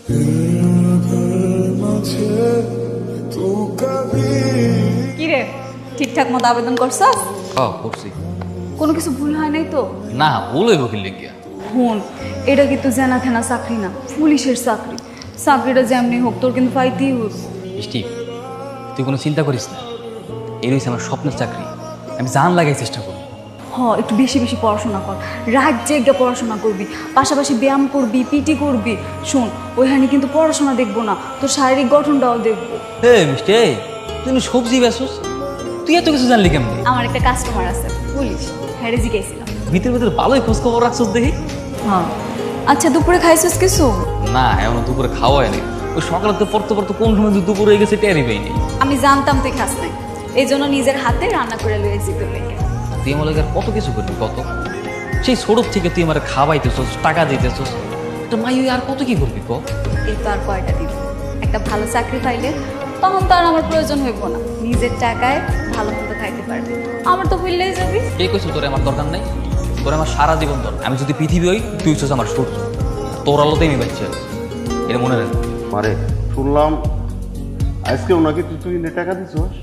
কি রে, ঠিকঠাক মতো আবেদন করছস? করছি। কোনো কিছু ভুল হয় নাই তো? না, ভুল হইব কি লেগিয়া? হুন, এটা কিন্তু জানা থেনা চাকরি না, পুলিশের চাকরি। চাকরিটা যেমনি হোক তোর কিন্তু পাইতেই হইব। স্টিভ, তুই কোনো চিন্তা করিস না, এই রয়েছে আমার স্বপ্নের চাকরি। আমি জান লাগাই চেষ্টা করব। একটু বেশি বেশি পড়াশোনা কর, রাত জেগে পড়াশোনা করবি, পাশাপাশি ব্যায়াম করবি, পিটি করবি। শোন, ওইখানে কিন্তু পড়াশোনা দেখবো না, তোর শারীরিক গঠনটাও দেখবো। মিষ্টি, তুই সবজি বেচোস, তুই এত কিছু জানলি কেমনি? আমার একটা কাস্টমার আছে পুলিশ, হ্যাঁ জিজ্ঞাসিলাম। ভিতরে ভিতরে ভালোই খোঁজ খবর রাখছোস দেখি। হ্যাঁ, আচ্ছা দুপুরে খাইছিস কিছু? না, এমন দুপুরে খাওয়া হয়নি। ওই সকালে তো পড়তে পড়তে কোন সময় দুপুর হয়ে গেছে টেরই পাইনি। আমি জানতাম তুই খাস নাই, এই জন্য নিজের হাতে রান্না করে লয়ে যেতে লেগে। তুই আমার লাগে কত কিছু করবি, কত। সেই ছোট থেকে তুই আমার খাওয়াইতেছস, টাকা দিতেছস, তো মাই আর কত কি করবি ক? এই তো আর কয়টা দিন, একটা ভালো চাকরি পাইলে তখন তো আর আমার প্রয়োজন হইব না, নিজের টাকায় ভালো মতো খাইতে পারবি। আমার তো ভুললেই যাবি। কে কইছো তোরে আমার দরকার নাই? তোরে আমার সারা জীবন দরকার। আমি যদি পৃথিবী হই, তুই হচ্ছিস আমার সূর্য। তোর আলোতেই আমি বাচ্চা আছি, এটা মনে রাখ। মারে শুনলাম আজকে ওনাকে তুই টাকা দিছস।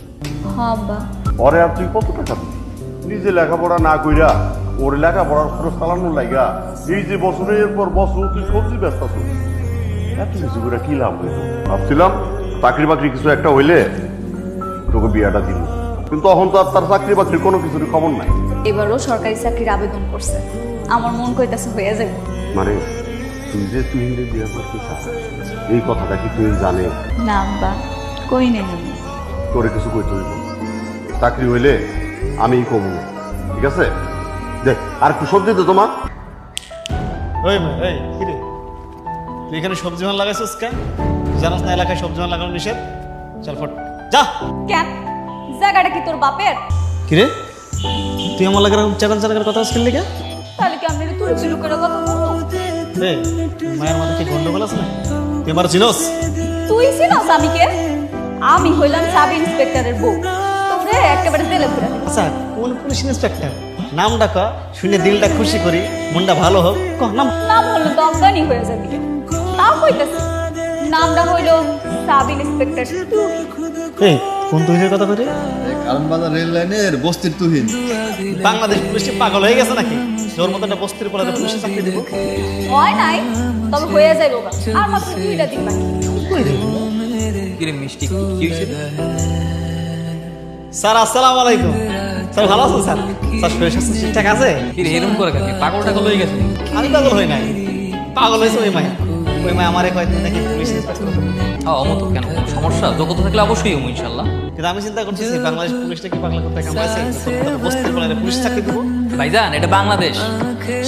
হবা পরে আর তুই কত টাকা দিস? নিজে লেখাপড়া না কইরা ওর লেখাপড়ার খরচ চালানোর লাগা এই যে বছরের পর বছর তুই সবজি ব্যস্ত আছিস, এত কিছু করে কি লাভ হইল? ভাবছিলাম চাকরি বাকরি কিছু একটা হইলে তোকে বিয়াটা দিল, কিন্তু তখন তো আর তার চাকরি বাকরির কোনো কিছুর খবর নাই। এবারও সরকারি চাকরির আবেদন করছে, আমার মন কইতাছে হয়ে যাবে। মানে তুই যে তুই বিয়ে করতে চাস এই কথাটা কি তুই জানে? না বা কই নেই আমি। তোরে কিছু কইতে হইব, চাকরি হইলে আমি কমু, ঠিক আছে? দেখ আর একটু সবজি দে তোমার। ওই এই কি রে, তুই এখানে সবজি মান লাগাইছিস কেন? জানাস না এলাকায় সবজি মান লাগানো নিষেধ? চল ফট যা। কেন, জায়গাটা কি তোর বাপের? কি রে, তুই আমার লাগার চাকান চাকার কথা বলছিস লিখে? তাহলে কি আমি তুই চুলু করে কথা বলবো? এই মায়ের মাথা কি গন্ডগোল আছে না? তুই আমার চিনোস? তুই চিনস আমি কে? আমি হইলাম সাব ইন্সপেক্টরের বউ, তোরে একেবারে তেলে ঘুরে। আচ্ছা কোন পুলিশ ইন্সপেক্টর? নামটা ক, শুনে দিলটা খুশি করি, মনটা ভালো হোক। ক নাম। নাম হলো তো অজ্ঞানী হয়ে যাবি, তাও কইতাছি নামটা হইলো সাব ইন্সপেক্টর তুই। এই কোন তুহিনের কথা করি? কারণ বাজার রেল লাইনের বস্তির তুহিন। বাংলাদেশ পুলিশ কি পাগল হয়ে গেছে নাকি? তোর মতো একটা বস্তির পোলাতে পুলিশে চাকরি দেবো? হয় নাই, তবে হয়ে যাইব গা। আর মাত্র 2টা দিন বাকি। কিরে মিষ্টি, কি হয়েছে? স্যার আসসালামু আলাইকুম। স্যার ভালো আছেন স্যার? স্যার শরীর স্বাস্থ্য ঠিকঠাক আছে? কিরে এরকম করে কাকি পাগল টাগল হয়ে গেছে? আমি পাগল হই নাই, পাগল হয়েছে ওই মায়া। ওই মায়া আমারে কয়েকদিন নাকি পুলিশ ইন্সপেক্টর করবে। অমত কেন, কোনো সমস্যা? যোগ্যতা থাকলে অবশ্যই হবো ইনশাল্লাহ। কিন্তু আমি চিন্তা করতেছি বাংলাদেশ পুলিশটা কি পাগলা করতে কামাইছে? বস্তির পোলাতে পুলিশ চাকরি দেবো? ভাইজান, এটা বাংলাদেশ।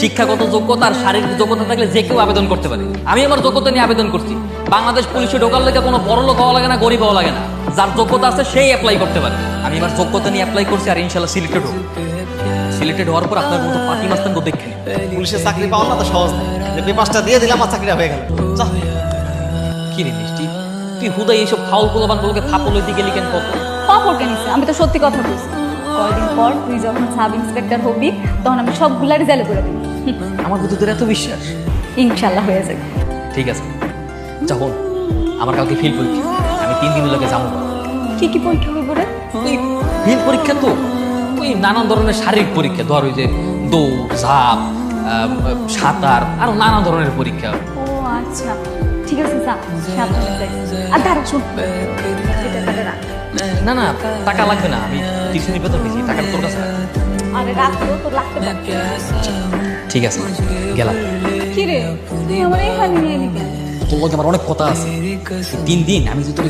শিক্ষাগত যোগ্যতা আর শারীরিক যোগ্যতা থাকলে যে কেউ আবেদন করতে পারে। আমি আমার যোগ্যতা নিয়ে আবেদন করছি। বাংলাদেশ পুলিশে ঢোকার লেগে কোনো বড় লোক হওয়া লাগে না, গরিব হওয়া লাগে না। যার যোগ্যতা আছে সেই অ্যাপ্লাই করতে পারে। আমি আমার যোগ্যতা নিয়ে অ্যাপ্লাই করছি আর ইনশাল্লাহ সিলেক্টেড হবো। সিলেক্টেড হওয়ার পর আপনার মতো পার্টি মাস্তান তো দেখেন। পুলিশের চাকরি পাওয়া না তো সহজ না, যে পেপারটা দিয়ে দিলাম আর চাকরিটা হয়ে গেল। কি রে মিষ্টি, তুই হুদাই এইসব ফাউল পোলাবানগুলোকে ফাপল হইতে গেলি কেন? কত পাপড় কেনিছে, আমি তো সত্যি কথা বলছি। কয়দিন পর তুই যখন সাব ইন্সপেক্টর হবি তখন আমি সবগুলারই জেলে করে দিই। আমার প্রতি তোর এত বিশ্বাস? ইনশাল্লাহ হয়ে যাবে। ঠিক আছে, যখন আমার কালকে ফিল পরীক্ষা, আমি 3 দিন লাগে যাবো। কি কি পরীক্ষা হইব রে? ফিল পরীক্ষা তো ওই নানান ধরনের শারীরিক পরীক্ষা, ধর ওই যে দৌড়, ঝাঁপ, সাঁতার, আরো নানা ধরনের পরীক্ষা। ও আচ্ছা, ঠিক আছে যা, সাবধানে যাই। আর দাঁড়া শোন, এটা টাকা রাখ। না না, টাকা লাগবে না, আমি টিউশনি বেতন দিয়েছি, টাকা তোর কাছে রাখ। আরে রাখলো তোর লাগতে পারে। ঠিক আছে, গেলাম। কি রে, তুই আমার এখানে নিয়ে এলি কেন? তোর লগে আমার অনেক কথা আছে। 3 দিন আমি যে তোর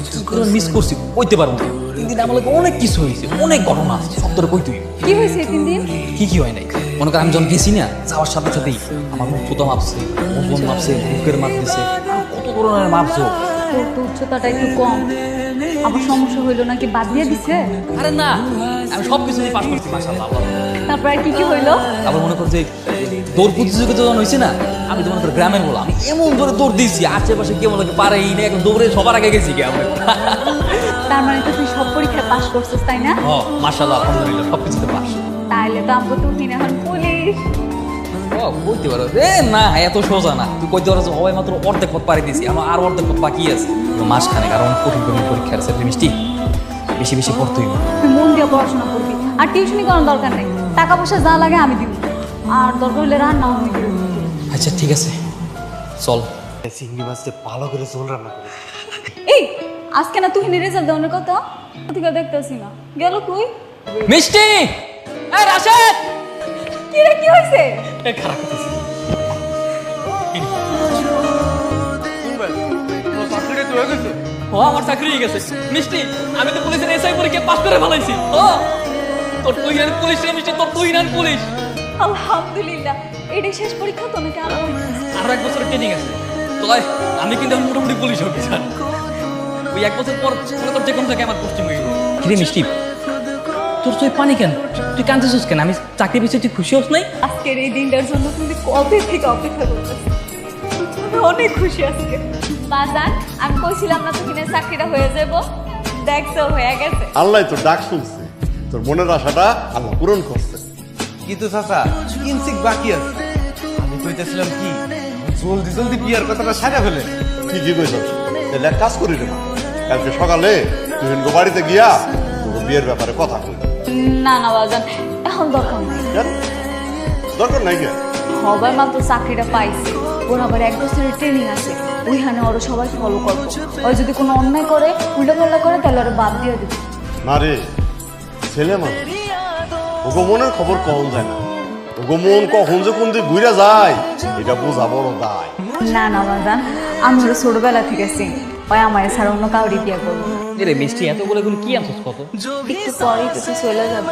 মিস করছি কইতে পারবো না। 3 দিন আমার লগে অনেক কিছু হয়েছে, অনেক ঘটনা আছে, সব তোর কই তুই। কি হয়েছে 3 দিন? কি হয় নাই মনে কর, আমি যখন গেছি না, যাওয়ার সাথে সাথেই আমার মুখ ফুটা মাপছে, ওজন মাপছে, বুকের মাপ দিছে, কত ধরনের মাপছো। তোর তো উচ্চতাটা একটু কম, আমার সমস্যা হইলো নাকি বাদ দিয়ে দিছে? আরে না, আমি সব কিছু পাস করছি মাশাআল্লাহ। তারপর আর কি কি হইলো? আবার মনে কর যে দৌড় প্রতিযোগিতা যখন হয়েছে না, আমি তো মনে কর গ্রামের বলা, আমি এমন ধরে দৌড় দিয়েছি, আশেপাশে কেমন লাগে পারেই না, এখন দৌড়ে সবার আগে গেছি কি আমরা। তার মানে তো তুই সব পরীক্ষায় পাস করছিস তাই না? মাশাআল্লাহ, আলহামদুলিল্লাহ, সব কিছুতে পাস। তাইলে তো আমরা তো এখন পুলিশ। কইতে পারো এ না এত সোজা না তুই কইতে পারো সবাই মাত্র অর্ধেক পথ পাড়ি দিছি আমার আর অর্ধেক পথ বাকি আছে মাসখানে কারণ কঠিন কঠিন পরীক্ষা আছে মিষ্টি বেশি বেশি পড়তে হইব তুই মন দিয়ে পড়াশোনা করবি আর টিউশনি করার দরকার নেই টাকা পয়সা যা লাগে আমি দিব আর দরকার হলে রান্না আমি দিব আচ্ছা ঠিক আছে চল চিংড়ি মাছটা ভালো করে ঝোল রান্না করে এই আজকে না তুই রেজাল্ট দেওয়ার কথা তুই দেখতেছি না গেল কই মিষ্টি এ রাশেদ কি রে কি হয়েছে খারাপ করতেছি ও আমার চাকরি হয়ে গেছে মিষ্টি আমি তো পুলিশের এসআই পরীক্ষা পাস করে ফেলাইছি ও তোর তুই রান পুলিশ রে মিষ্টি তোর তুই রান পুলিশ আলহামদুলিল্লাহ এটাই শেষ পরীক্ষা তো নাকি আরো আরো এক বছর ট্রেনিং আছে তো আমি কিন্তু এখন মোটামুটি পুলিশ অফিসার ওই এক বছর পর মনে কর যে কোনো জায়গায় আমার পোস্টিং হয়ে গেল কিরে মিষ্টি তোর তুই পানি কেন তুই কাঁদতেছিস কেন আমি চাকরি পেয়েছি তুই খুশি হোস নাই আজকের এই দিনটার জন্য তুমি কবে থেকে অপেক্ষা করতেছ আমি অনেক খুশি আজকে বাজান আমি কইছিলাম না তুমি চাকরিটা হয়ে যাব দেখছো হয়ে গেছে আল্লাহ তোর ডাক শুনছে তোর মনের আশাটা আল্লাহ পূরণ করছে। কিন্তু চাচা কিঞ্চিক বাকি আছে আমি কইতেছিলাম কি জলদি জলদি বিয়ার কথাটা সারা ফেলে ঠিকই কইছ তাহলে এক কাজ করি রে মা কালকে সকালে তুই বাড়িতে গিয়া তোর বিয়ের ব্যাপারে কথা বল। না না বাজান এখন দরকার নেই কেন? দরকার নাই কেন? সবাই মাত্র চাকরিটা পাইছে ওর আবার এক বছরের ট্রেনিং আছে ওইখানে ওরা সবাই ফলো করবো ওই যদি কোনো অন্যায় করে উল্টোপাল্টা করে তাহলে ওরা বাদ দিয়ে দেবে না রে ছেলে মানুষ ওগো মনের খবর কখন যায় না ওগো মন কখন যে কোন দিক ঘুরে যায় এটা বোঝা বড় দায়। না না বাজান আমি ওরা ছোটবেলা থেকে চিনি ওই আমার ছাড়া অন্য কাউরি বিয়ে করবো রে মিষ্টি এত বলে এগুলো কি আনছিস কত একটু পরেই তো তুই চলে যাবে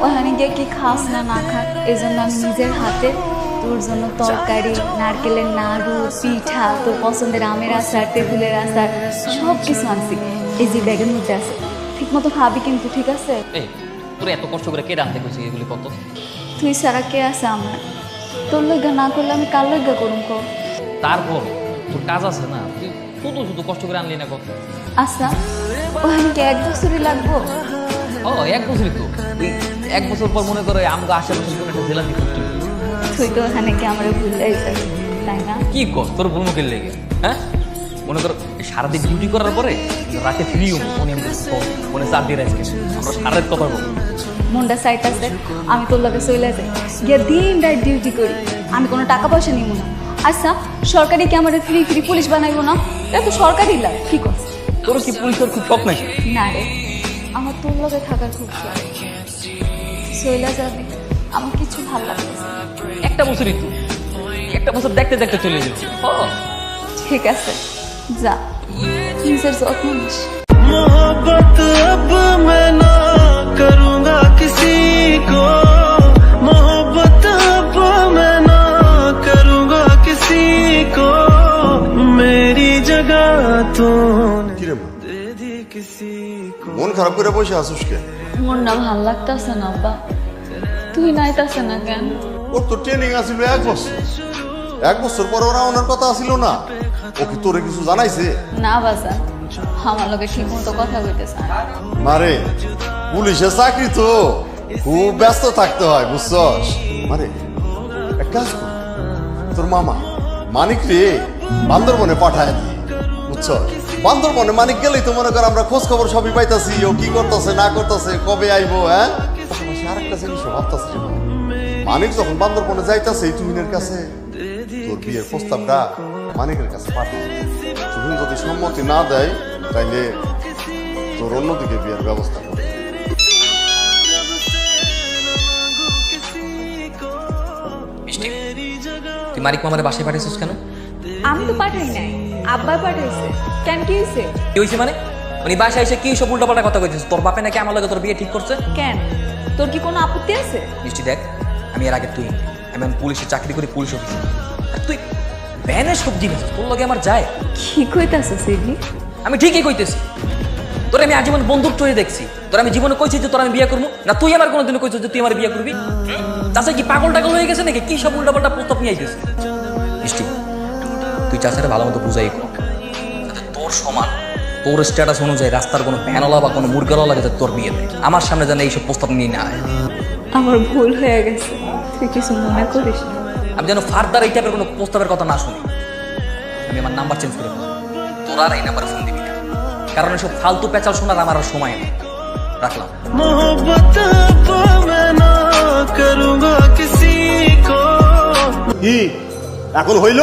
ওখানে গিয়ে কি খাস না না খাস এই জন্য আমি নিজের হাতে তোর জন্য তরকারি নারকেলের নাড়ু পিঠা তোর পছন্দের আমের আচার তেঁতুলের আচার সব কিছু আনছি এই যে ব্যাগের মধ্যে আছে ঠিক মতো খাবি কিন্তু ঠিক আছে এই তোর এত কষ্ট করে কে রাঁধতে কইছিস এগুলি কত তুই ছাড়া কে আছে আমার তোর লজ্ঞা না করলে আমি কার লজ্ঞা করুম কো তারপর তোর কাজ আছে না তুই শুধু শুধু কষ্ট করে আনলি না কত আচ্ছা ওখানে কি এক বছরই লাগবো ও এক বছরই তো তুই এক বছর পর মনে করে আমগো আশেপাশে কোনো একটা জেলা দিতে তুই তো ওখানে কি আমার ভুলতেই যাবি তাই না কি কর তোর ভুল মুখের লেগে হ্যাঁ মনে কর সারাদিন ডিউটি করার পরে রাতে ফ্রি হবো মনে মনে চার দিয়ে আজকে আমরা সারাদিন কথা বলবো মনটা সাইড আছে আমি তোর লগে চলে যাই গিয়ে দিন রাত ডিউটি করি আমি কোনো টাকা পয়সা নিব না আচ্ছা সরকারি কি আমার ফ্রি ফ্রি পুলিশ বানাইবো না এটা তো সরকারি লাভ কি করছে তোর কি পুলিশের খুব শখ নাকি না রে আমার তোর লগে থাকার খুব শখ চলে যাবে আমার কিছু ভালো লাগছে একটা বছরই তো একটা বছর দেখতে দেখতে চলে যাবে ঠিক আছে যা নিজের যত্ন নিস मोहब्बत अब मैं ना करूँगा किसी को मोहब्बत अब मैं ना करूँगा किसी को मेरी जगह तूने কিরে মা दे दी किसी को মন খারাপ করে বসে আসুস কেন? মন না ভাল লাগতেছে না আব্বা তুই নাইতাছে না কেন ওর তো ট্রেনিং আছিল এক বছর পর ওরা ওনার কথা আসিল না ও কি তোরে কিছু জানাইছে? না বাজা আমার লগে ঠিক মতো কথা কইতেছে না। মারে পুলিশের চাকরি তো খুব ব্যস্ত থাকতে হয় বুঝছস মারে এক কাজ কর তোর মামা মানিক রে বান্দরবনে পাঠায় দি বুঝছস বান্দরবনে মানিক গেলেই তো মনে কর আমরা খোঁজ খবর সবই পাইতাছি ও কি করতেছে না করতেছে কবে আইবো হ্যাঁ পাশাপাশি আরেকটা জিনিস ভাবতাছি মানিক যখন বান্দরবনে যাইতাছে তুহিনের কাছে তোর বিয়ের প্রস্তাবটা মানিকের কাছে পাঠায় তুহিন যদি সম্মতি না দেয় তাইলে তোর অন্যদিকে বিয়ের ব্যবস্থা করে মিষ্টি তুই মারিক মামারে বাসায় পাঠিয়েছিস কেন আমি তো পাঠাই নাই আব্বা পাঠাইছে কেন কি হয়েছে কি হয়েছে মানে উনি বাসায় এসে কি সব উল্টাপাল্টা কথা কইছিস তোর বাপে নাকি আমার লগে তোর বিয়ে ঠিক করছে কেন তোর কি কোনো আপত্তি আছে মিষ্টি দেখ আমি এর আগে তুই আমি পুলিশে চাকরি করি পুলিশ অফিসে আর তুই ভ্যানের সবজি বেছিস তোর লগে আমার যায় কি কইতাছে সিডনি আমি ঠিকই কইতেছি তোর আমি আজীবন বন্দুক চড়ে দেখছি তোর আমি জীবনে কইছি যে তোর আমি বিয়ে করবো না তুই আমার কোনোদিন কইছিস যে তুই আমার বিয়ে করবি চাষা কি পাগল টাগল হয়ে গেছে নাকি কি সব উল্টাপাল্টা প্রস্তাব নিয়ে আইতেছিস মিষ্টি তুই চাষারে ভালো মতো বুঝাই কর যাতে তোর সমান তোর স্ট্যাটাস অনুযায়ী রাস্তার কোনো ভ্যানওয়ালা বা কোনো মুরগাওয়ালা যাতে তোর বিয়ে দেয় আমার সামনে যেন এইসব প্রস্তাব নিয়ে না আয় আমার ভুল হয়ে গেছে তুই কিছু মনে করিস না আমি যেন ফার্দার এই টাইপের কোনো প্রস্তাবের কথা না শুনি। আমি আমার নাম্বার চেঞ্জ করে ফেললাম। তোরা আর এই নাম্বারে ফোন দিবি না, কারণ এসব ফালতু পেঁচাল শোনার আমার আর সময় নেই। রাখলাম। मोहब्बत अब मैं ना करूंगा किसी को। কি এখন হইল?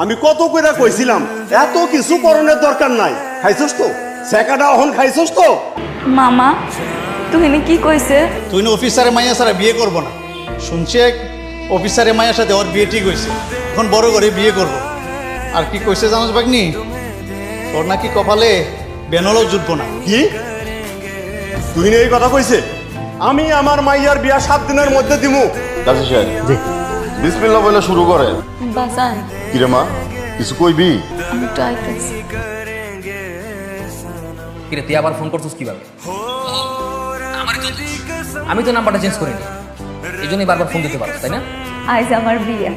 আমি কত কইরা কইছিলাম এত কিছু করণের দরকার নাই। খাইছস তো সেকাটা এখন খাইছস তো? মামা তুহিনে কি কইছে? তুই না অফিসারে মাইয়া সারা বিয়ে করবো না শুনছি, এক অফিসারে মাইয়ার সাথে ওর বিয়ে ঠিক হয়েছে, এখন বড় করে বিয়ে করবো। আর কি কইছে জানোস বাগনি, তোর নাকি কপালে বেনলও জুটবো না। কি তুই এই কথা কইছে? আমি আমার মাইয়ার বিয়া 7 দিনের মধ্যে দিমু। কাজী সাহেব জি বিসমিল্লাহ বলে শুরু করে। বাজান কি রে মা কিছু কইবি? আমি ট্রাই করছি। কিরে তুই আবার ফোন করছিস কিভাবে? আমারই তো দোষ। আমি তো নাম্বারটা চেঞ্জ করিনি, এই জন্যই বারবার ফোন দিতে পারো, তাই না? আজ আমার বিয়ে।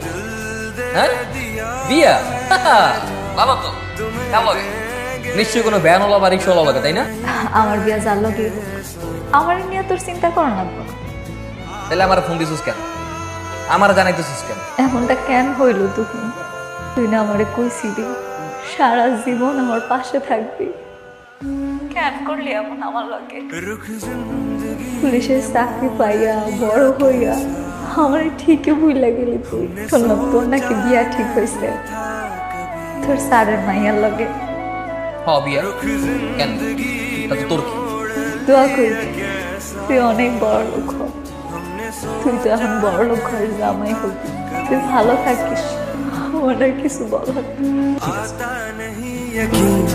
হ্যাঁ বিয়া? ভালো তো, কেমন লাগে? নিশ্চয়ই কোনো ভ্যানওয়ালা বা রিক্সাওয়ালা লাগে, তাই না? আমার বিয়ে যার লগে আমার নিয়ে তোর চিন্তা কর না। তাহলে আমার ফোন দিছিস কেন? আমার জানাইতেছিস কেন? এমনটা কেন হইল? তুই না আমারে কইছিলি সারা জীবন আমার পাশে থাকবি, কেন করলি এমন আমার লগে? পুলিশের চাকরি পাইয়া বড় হইয়া আমার ঠিকই ভুইলা গেলি তুই। শুনলাম তোর নাকি বিয়া ঠিক হয়েছে তোর স্যারের মাইয়ার লগে। বিয়া কেন? তাতে তোর কি? দোয়া করি তুই অনেক বড় লোক হ। তুই তো এখন বড় লোক ঘরের জামাই হবি, তুই ভালো থাকিস, আমার আর কিছু বলার নেই। आता नहीं यकीन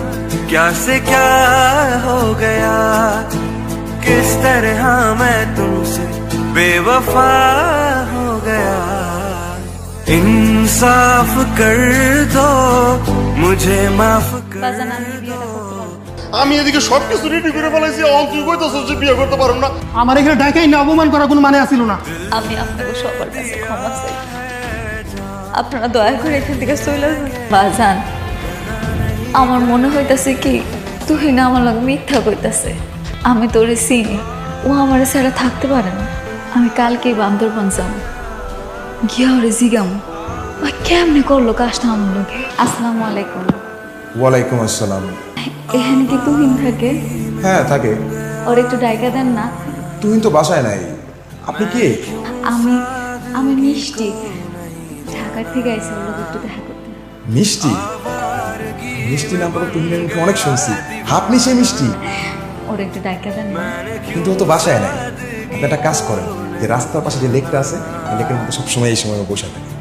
क्या से क्या हो गया, किस तरह मैं तुमसे बेवफा हो गया। इंसाफ कर दो मुझे माफ कर। বাজান আমি বিয়েটা করতে পারবো না। আমি এদিকে সবকিছু রেডি করে ফেলাইছি, অন তুই কইতাছস যে বিয়ে করতে পারুম না? আমার এখানে ডাকাই না অপমান করার কোনো মানে আসিল না। আমি আপনাকে সবার কাছে ক্ষমা চাই, আপনারা দয়া করে এখান থেকে চলে যান। বাজান আমার মনে হইতাছে কি তুই না আমার লগে মিথ্যা কইতাছে। আমি তোরে চিনি, ও আমার ছাড়া থাকতে পারে না। আমি কালকেই বান্দরবান যাবো, গিয়া ওরে জিগামো কেমনে করলো কাজটা আমার লগে। আসসালামু আলাইকুম। ওয়ালাইকুম আসসালাম। এখানে কি তুহিন থাকে? হ্যাঁ থাকে। ওর একটু ডাইকা দেন না। তুহিন তো বাসায় নাই। আপনি কে? আমি আমি মিষ্টি, ঢাকার থেকে আইসি, ওর লগে একটু দেখা করতে। মিষ্টি? মিষ্টি নাম করে তুহিনের মুখে অনেক শুনছি। আপনি সে মিষ্টি? ওর একটু ডাইকা দেন না। কিন্তু ও তো বাসায় নাই। আপনি একটা কাজ করেন, যে রাস্তার পাশে যে লেকটা আছে, এই লেকের মধ্যে সবসময় এই সময় ও বসে থাকে।